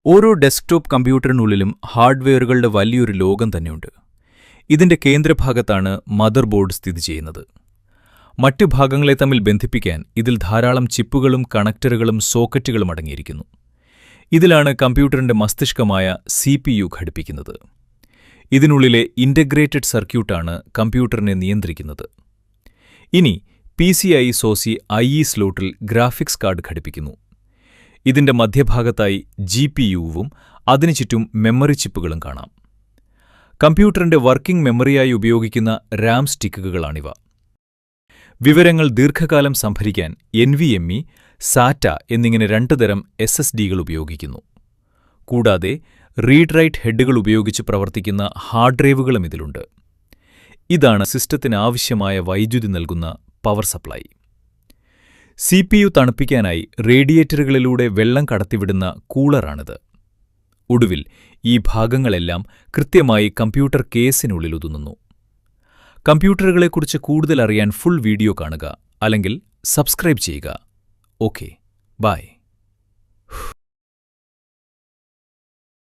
ഓരോ ഡെസ്ക്ടോപ്പ് കമ്പ്യൂട്ടറിനുള്ളിലും ഹാർഡ്വെയറുകളുടെ വലിയൊരു ലോകം തന്നെയുണ്ട്. ഇതിന്റെ കേന്ദ്രഭാഗത്താണ് മദർ ബോർഡ് സ്ഥിതി ചെയ്യുന്നത്. മറ്റു ഭാഗങ്ങളെ തമ്മിൽ ബന്ധിപ്പിക്കാൻ ഇതിൽ ധാരാളം ചിപ്പുകളും കണക്ടറുകളും സോക്കറ്റുകളും അടങ്ങിയിരിക്കുന്നു. ഇതിലാണ് കമ്പ്യൂട്ടറിന്റെ മസ്തിഷ്കമായ CPU ഘടിപ്പിക്കുന്നത്. ഇതിനുള്ളിലെ ഇന്റഗ്രേറ്റഡ് സർക്യൂട്ടാണ് കമ്പ്യൂട്ടറിനെ നിയന്ത്രിക്കുന്നത്. ഇനി PCI SoC IE സ്ലോട്ടിൽ ഗ്രാഫിക്സ് കാർഡ് ഘടിപ്പിക്കുന്നു. ഇതിന്റെ മധ്യഭാഗത്തായി GPUവും അതിനു ചുറ്റും മെമ്മറി ചിപ്പുകളും കാണാം. കമ്പ്യൂട്ടറിന്റെ വർക്കിംഗ് മെമ്മറിയായി ഉപയോഗിക്കുന്ന RAM സ്റ്റിക്കുകളാണിവ. വിവരങ്ങൾ ദീർഘകാലം സംഭരിക്കാൻ NVMe, SATA എന്നിങ്ങനെ 2 തരം SSDകൾ ഉപയോഗിക്കുന്നു. കൂടാതെ റീഡ് റൈറ്റ് ഹെഡുകൾ ഉപയോഗിച്ച് പ്രവർത്തിക്കുന്ന ഹാർഡ് ഡ്രൈവുകളും ഇതിലുണ്ട്. ഇതാണ് സിസ്റ്റത്തിന് ആവശ്യമായ വൈദ്യുതി നൽകുന്ന പവർ സപ്ലൈ. CPU തണുപ്പിക്കാനായി റേഡിയേറ്ററുകളിലൂടെ വെള്ളം കടത്തിവിടുന്ന കൂളറാണിത്. ഒടുവിൽ ഈ ഭാഗങ്ങളെല്ലാം കൃത്യമായി കമ്പ്യൂട്ടർ കേസിനുള്ളിൽ ഒതുങ്ങുന്നു. കമ്പ്യൂട്ടറുകളെക്കുറിച്ച് കൂടുതൽ അറിയാൻ ഫുൾ വീഡിയോ കാണുക, അല്ലെങ്കിൽ സബ്സ്ക്രൈബ് ചെയ്യുക. Okay, by.